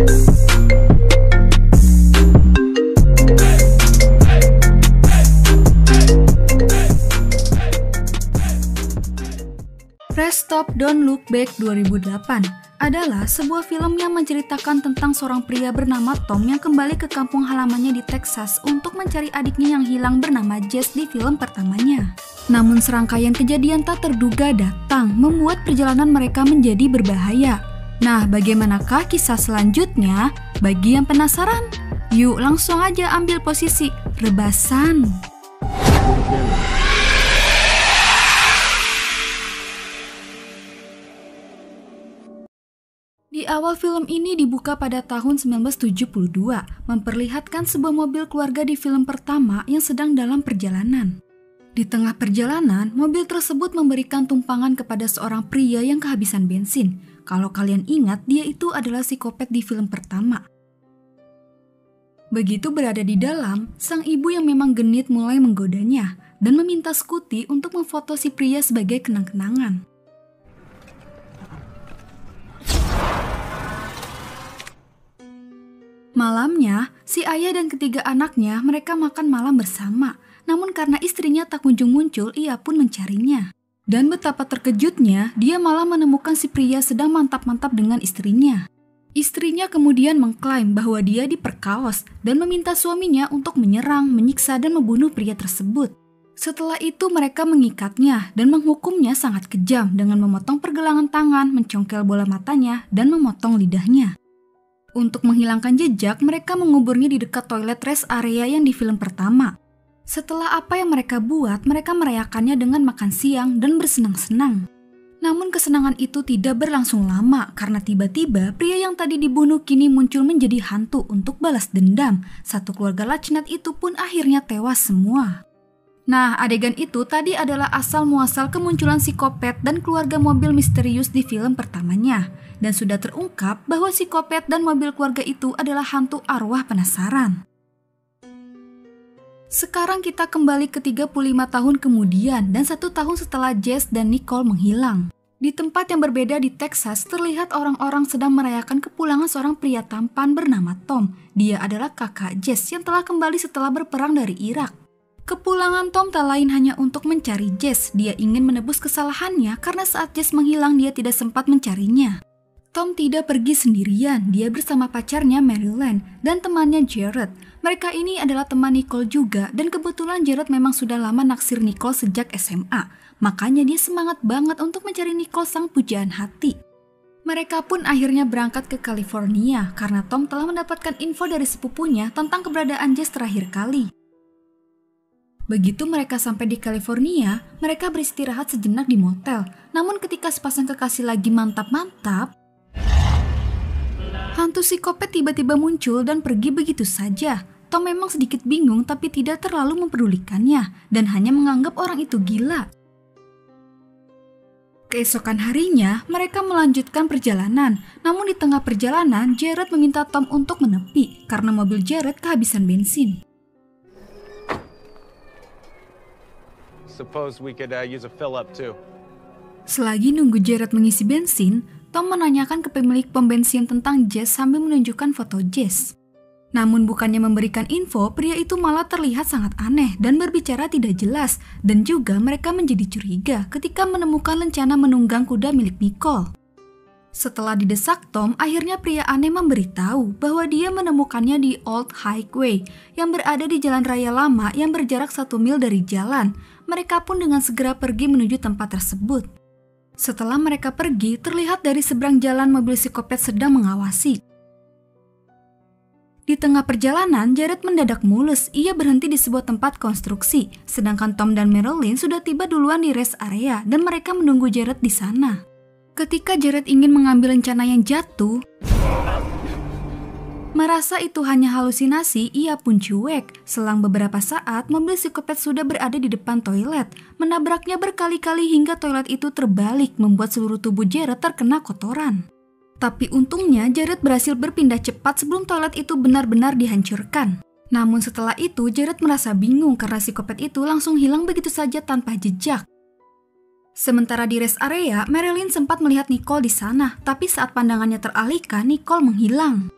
Press Stop Don't Look Back 2008 adalah sebuah film yang menceritakan tentang seorang pria bernama Tom yang kembali ke kampung halamannya di Texas untuk mencari adiknya yang hilang bernama Jess di film pertamanya. Namun serangkaian kejadian tak terduga datang membuat perjalanan mereka menjadi berbahaya. Nah, bagaimanakah kisah selanjutnya? Bagi yang penasaran, yuk langsung aja ambil posisi rebasan. Di awal film ini dibuka pada tahun 1972, memperlihatkan sebuah mobil keluarga di film pertama yang sedang dalam perjalanan. Di tengah perjalanan, mobil tersebut memberikan tumpangan kepada seorang pria yang kehabisan bensin. Kalau kalian ingat, dia itu adalah psikopat di film pertama. Begitu berada di dalam, sang ibu yang memang genit mulai menggodanya dan meminta Scotty untuk memfoto si pria sebagai kenang-kenangan. Malamnya, si ayah dan ketiga anaknya mereka makan malam bersama. Namun karena istrinya tak kunjung muncul, ia pun mencarinya. Dan betapa terkejutnya, dia malah menemukan si pria sedang mantap-mantap dengan istrinya. Istrinya kemudian mengklaim bahwa dia diperkaos dan meminta suaminya untuk menyerang, menyiksa dan membunuh pria tersebut. Setelah itu mereka mengikatnya dan menghukumnya sangat kejam dengan memotong pergelangan tangan, mencongkel bola matanya, dan memotong lidahnya. Untuk menghilangkan jejak, mereka menguburnya di dekat toilet rest area yang di film pertama. Setelah apa yang mereka buat, mereka merayakannya dengan makan siang dan bersenang-senang. Namun kesenangan itu tidak berlangsung lama karena tiba-tiba pria yang tadi dibunuh kini muncul menjadi hantu untuk balas dendam. Satu keluarga laknat itu pun akhirnya tewas semua. Nah, adegan itu tadi adalah asal-muasal kemunculan psikopat dan keluarga mobil misterius di film pertamanya. Dan sudah terungkap bahwa psikopat dan mobil keluarga itu adalah hantu arwah penasaran. Sekarang kita kembali ke 35 tahun kemudian dan 1 tahun setelah Jess dan Nicole menghilang. Di tempat yang berbeda di Texas terlihat orang-orang sedang merayakan kepulangan seorang pria tampan bernama Tom. Dia adalah kakak Jess yang telah kembali setelah berperang dari Irak. Kepulangan Tom tak lain hanya untuk mencari Jess. Dia ingin menebus kesalahannya karena saat Jess menghilang dia tidak sempat mencarinya. Tom tidak pergi sendirian, dia bersama pacarnya Marilyn dan temannya Jared. Mereka ini adalah teman Nicole juga dan kebetulan Jared memang sudah lama naksir Nicole sejak SMA. Makanya dia semangat banget untuk mencari Nicole sang pujaan hati. Mereka pun akhirnya berangkat ke California karena Tom telah mendapatkan info dari sepupunya tentang keberadaan Jess terakhir kali. Begitu mereka sampai di California, mereka beristirahat sejenak di motel. Namun ketika sepasang kekasih lagi mantap-mantap, hantu psikopat tiba-tiba muncul dan pergi begitu saja. Tom memang sedikit bingung tapi tidak terlalu mempedulikannya dan hanya menganggap orang itu gila. Keesokan harinya, mereka melanjutkan perjalanan. Namun di tengah perjalanan, Jared meminta Tom untuk menepi karena mobil Jared kehabisan bensin. Selagi nunggu Jared mengisi bensin, Tom menanyakan ke pemilik pom bensin tentang Jess sambil menunjukkan foto Jess. Namun bukannya memberikan info, pria itu malah terlihat sangat aneh dan berbicara tidak jelas. Dan juga mereka menjadi curiga ketika menemukan lencana menunggang kuda milik Nicole. Setelah didesak Tom, akhirnya pria aneh memberitahu bahwa dia menemukannya di Old Highway yang berada di jalan raya lama yang berjarak 1 mil dari jalan. Mereka pun dengan segera pergi menuju tempat tersebut. Setelah mereka pergi, terlihat dari seberang jalan mobil psikopat sedang mengawasi. Di tengah perjalanan, Jared mendadak mulus. Ia berhenti di sebuah tempat konstruksi, sedangkan Tom dan Marilyn sudah tiba duluan di rest area dan mereka menunggu Jared di sana. Ketika Jared ingin mengambil lencana yang jatuh, merasa itu hanya halusinasi, ia pun cuek. Selang beberapa saat, mobil psikopat sudah berada di depan toilet. Menabraknya berkali-kali hingga toilet itu terbalik, membuat seluruh tubuh Jared terkena kotoran. Tapi untungnya Jared berhasil berpindah cepat sebelum toilet itu benar-benar dihancurkan. Namun setelah itu, Jared merasa bingung karena psikopat itu langsung hilang begitu saja tanpa jejak. Sementara di rest area, Marilyn sempat melihat Nicole di sana, tapi saat pandangannya teralihkan, Nicole menghilang.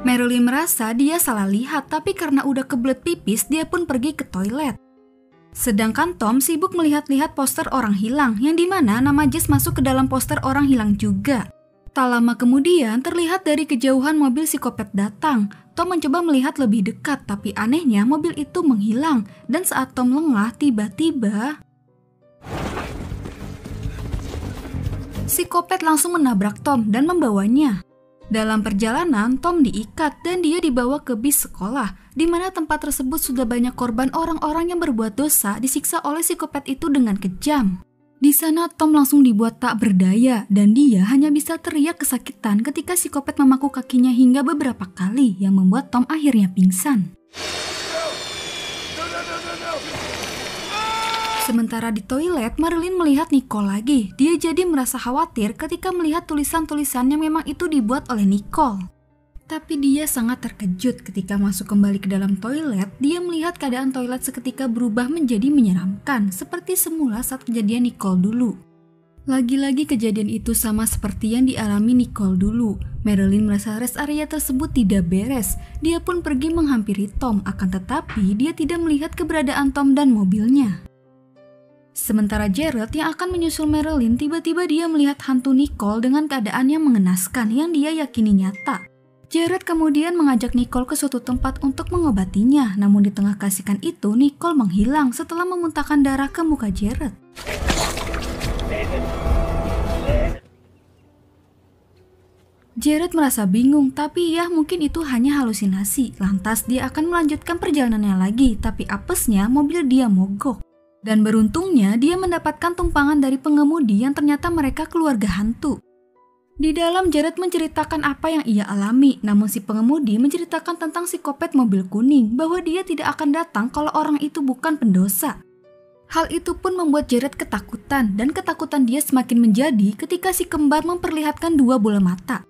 Marilyn merasa dia salah lihat, tapi karena udah kebelet pipis, dia pun pergi ke toilet. Sedangkan Tom sibuk melihat-lihat poster orang hilang, yang dimana nama Jess masuk ke dalam poster orang hilang juga. Tak lama kemudian, terlihat dari kejauhan mobil psikopat datang. Tom mencoba melihat lebih dekat, tapi anehnya mobil itu menghilang. Dan saat Tom lengah, tiba-tiba psikopat langsung menabrak Tom dan membawanya. Dalam perjalanan, Tom diikat dan dia dibawa ke bis sekolah, di mana tempat tersebut sudah banyak korban orang-orang yang berbuat dosa disiksa oleh psikopat itu dengan kejam. Di sana Tom langsung dibuat tak berdaya dan dia hanya bisa teriak kesakitan ketika psikopat memaku kakinya hingga beberapa kali yang membuat Tom akhirnya pingsan. Sementara di toilet, Marilyn melihat Nicole lagi. Dia jadi merasa khawatir ketika melihat tulisan-tulisan yang memang itu dibuat oleh Nicole. Tapi dia sangat terkejut ketika masuk kembali ke dalam toilet. Dia melihat keadaan toilet seketika berubah menjadi menyeramkan, seperti semula saat kejadian Nicole dulu. Lagi-lagi kejadian itu sama seperti yang dialami Nicole dulu. Marilyn merasa rest area tersebut tidak beres. Dia pun pergi menghampiri Tom, akan tetapi dia tidak melihat keberadaan Tom dan mobilnya. Sementara Jared yang akan menyusul Marilyn, tiba-tiba dia melihat hantu Nicole dengan keadaan yang mengenaskan yang dia yakini nyata. Jared kemudian mengajak Nicole ke suatu tempat untuk mengobatinya, namun di tengah keasikan itu Nicole menghilang setelah memuntahkan darah ke muka Jared. Jared merasa bingung, tapi ya mungkin itu hanya halusinasi. Lantas dia akan melanjutkan perjalanannya lagi, tapi apesnya mobil dia mogok. Dan beruntungnya dia mendapatkan tumpangan dari pengemudi yang ternyata mereka keluarga hantu. Di dalam Jared menceritakan apa yang ia alami, namun si pengemudi menceritakan tentang psikopat mobil kuning bahwa dia tidak akan datang kalau orang itu bukan pendosa. Hal itu pun membuat Jared ketakutan dan ketakutan dia semakin menjadi ketika si kembar memperlihatkan dua bola mata.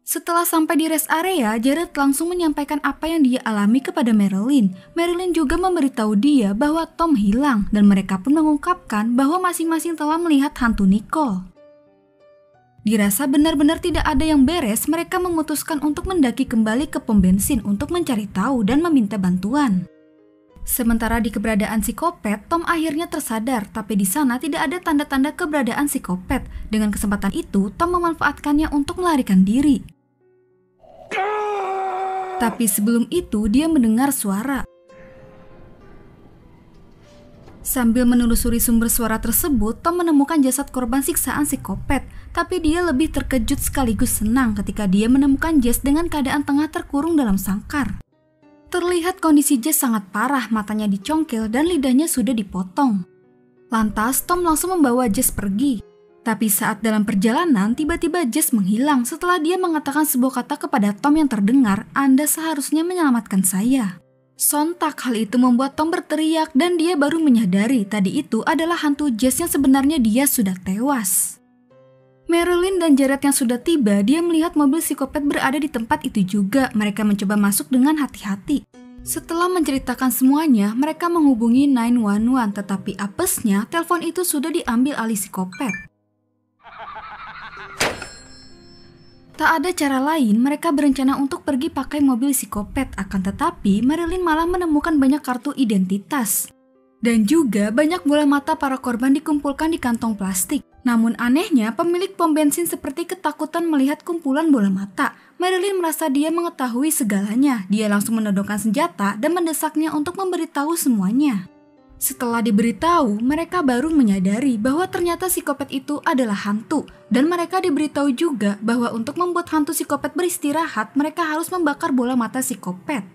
Setelah sampai di rest area, Jared langsung menyampaikan apa yang dia alami kepada Marilyn. Marilyn juga memberitahu dia bahwa Tom hilang dan mereka pun mengungkapkan bahwa masing-masing telah melihat hantu Nicole. Dirasa benar-benar tidak ada yang beres, mereka memutuskan untuk mendaki kembali ke pom bensin untuk mencari tahu dan meminta bantuan. Sementara di keberadaan psikopat, Tom akhirnya tersadar, tapi di sana tidak ada tanda-tanda keberadaan psikopat. Dengan kesempatan itu, Tom memanfaatkannya untuk melarikan diri. Tapi sebelum itu, dia mendengar suara. Sambil menelusuri sumber suara tersebut, Tom menemukan jasad korban siksaan psikopat. Tapi dia lebih terkejut sekaligus senang ketika dia menemukan Jess dengan keadaan tengah terkurung dalam sangkar. Terlihat kondisi Jess sangat parah, matanya dicongkel dan lidahnya sudah dipotong. Lantas, Tom langsung membawa Jess pergi. Tapi saat dalam perjalanan, tiba-tiba Jess menghilang setelah dia mengatakan sebuah kata kepada Tom yang terdengar, "Anda seharusnya menyelamatkan saya." Sontak hal itu membuat Tom berteriak dan dia baru menyadari tadi itu adalah hantu Jess yang sebenarnya dia sudah tewas. Marilyn dan Jared yang sudah tiba, dia melihat mobil psikopat berada di tempat itu juga. Mereka mencoba masuk dengan hati-hati. Setelah menceritakan semuanya, mereka menghubungi 911, tetapi apesnya telepon itu sudah diambil alih psikopat. Tak ada cara lain, mereka berencana untuk pergi pakai mobil psikopat, akan tetapi Marilyn malah menemukan banyak kartu identitas. Dan juga banyak bola mata para korban dikumpulkan di kantong plastik. Namun anehnya, pemilik pom bensin seperti ketakutan melihat kumpulan bola mata. Marilyn merasa dia mengetahui segalanya. Dia langsung menodongkan senjata dan mendesaknya untuk memberitahu semuanya. Setelah diberitahu, mereka baru menyadari bahwa ternyata psikopat itu adalah hantu. Dan mereka diberitahu juga bahwa untuk membuat hantu psikopat beristirahat, mereka harus membakar bola mata psikopat.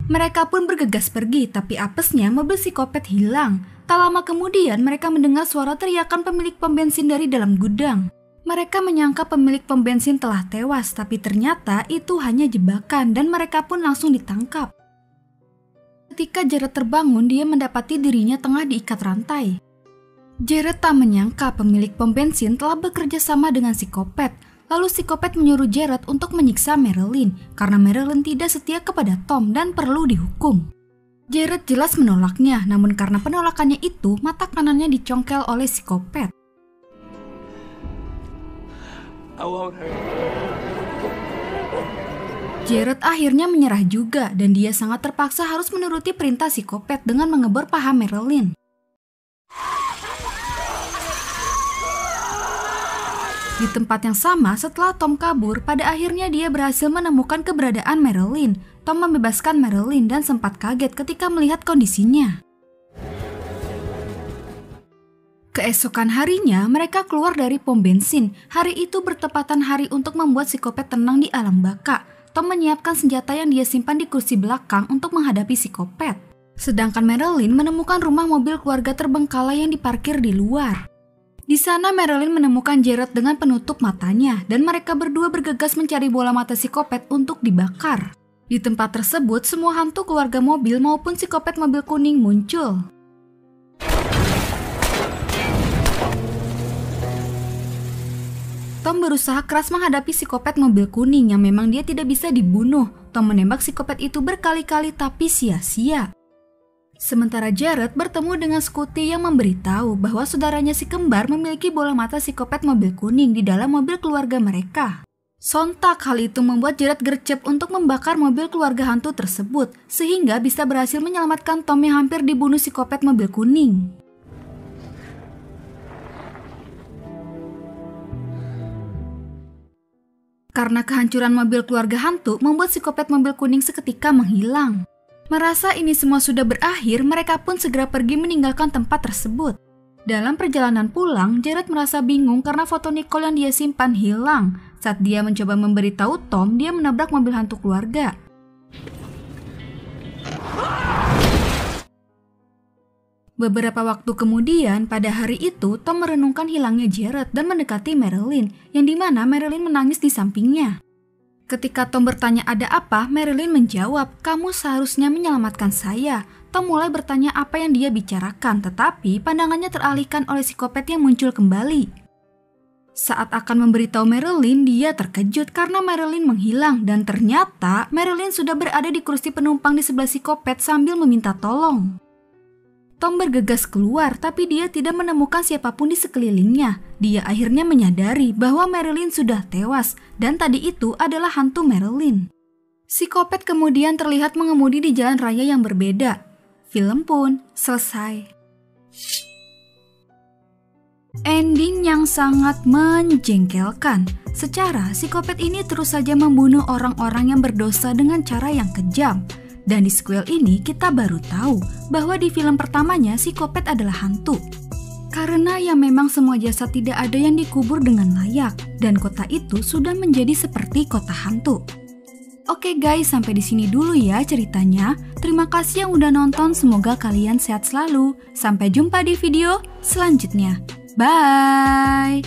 Mereka pun bergegas pergi, tapi apesnya mobil psikopat hilang. Tak lama kemudian, mereka mendengar suara teriakan pemilik pom bensin dari dalam gudang. Mereka menyangka pemilik pom bensin telah tewas, tapi ternyata itu hanya jebakan dan mereka pun langsung ditangkap. Ketika Jared terbangun, dia mendapati dirinya tengah diikat rantai. Jared tak menyangka pemilik pom bensin telah bekerja sama dengan psikopat. Lalu psikopat menyuruh Jared untuk menyiksa Marilyn karena Marilyn tidak setia kepada Tom dan perlu dihukum. Jared jelas menolaknya, namun karena penolakannya itu, mata kanannya dicongkel oleh psikopat. I won't hurt you. Jared akhirnya menyerah juga dan dia sangat terpaksa harus menuruti perintah psikopat dengan mengebor paha Marilyn. Di tempat yang sama, setelah Tom kabur, pada akhirnya dia berhasil menemukan keberadaan Marilyn. Tom membebaskan Marilyn dan sempat kaget ketika melihat kondisinya. Keesokan harinya, mereka keluar dari pom bensin. Hari itu bertepatan hari untuk membuat psikopat tenang di alam baka. Tom menyiapkan senjata yang dia simpan di kursi belakang untuk menghadapi psikopat. Sedangkan Marilyn menemukan rumah mobil keluarga terbengkalai yang diparkir di luar. Di sana Marilyn menemukan Jared dengan penutup matanya dan mereka berdua bergegas mencari bola mata psikopat untuk dibakar. Di tempat tersebut, semua hantu keluarga mobil maupun psikopat mobil kuning muncul. Tom berusaha keras menghadapi psikopat mobil kuning yang memang dia tidak bisa dibunuh. Tom menembak psikopat itu berkali-kali tapi sia-sia. Sementara Jared bertemu dengan Scotty yang memberitahu bahwa saudaranya si kembar memiliki bola mata psikopat mobil kuning di dalam mobil keluarga mereka. Sontak hal itu membuat Jared gercep untuk membakar mobil keluarga hantu tersebut, sehingga bisa berhasil menyelamatkan Tom yang hampir dibunuh psikopat mobil kuning. Karena kehancuran mobil keluarga hantu membuat psikopat mobil kuning seketika menghilang. Merasa ini semua sudah berakhir, mereka pun segera pergi meninggalkan tempat tersebut. Dalam perjalanan pulang, Jared merasa bingung karena foto Nicole yang dia simpan hilang. Saat dia mencoba memberitahu Tom, dia menabrak mobil hantu keluarga. Beberapa waktu kemudian, pada hari itu, Tom merenungkan hilangnya Jared dan mendekati Marilyn, yang dimana Marilyn menangis di sampingnya. Ketika Tom bertanya ada apa, Marilyn menjawab, "Kamu seharusnya menyelamatkan saya." Tom mulai bertanya apa yang dia bicarakan, tetapi pandangannya teralihkan oleh psikopat yang muncul kembali. Saat akan memberitahu Marilyn, dia terkejut karena Marilyn menghilang dan ternyata Marilyn sudah berada di kursi penumpang di sebelah psikopat sambil meminta tolong. Tom bergegas keluar, tapi dia tidak menemukan siapapun di sekelilingnya. Dia akhirnya menyadari bahwa Marilyn sudah tewas, dan tadi itu adalah hantu Marilyn. Psikopat kemudian terlihat mengemudi di jalan raya yang berbeda. Film pun selesai. Ending yang sangat menjengkelkan. Secara, psikopat ini terus saja membunuh orang-orang yang berdosa dengan cara yang kejam. Dan di sequel ini kita baru tahu bahwa di film pertamanya psikopat adalah hantu. Karena ya memang semua jasad tidak ada yang dikubur dengan layak dan kota itu sudah menjadi seperti kota hantu. Oke guys, sampai di sini dulu ya ceritanya. Terima kasih yang udah nonton, semoga kalian sehat selalu. Sampai jumpa di video selanjutnya. Bye.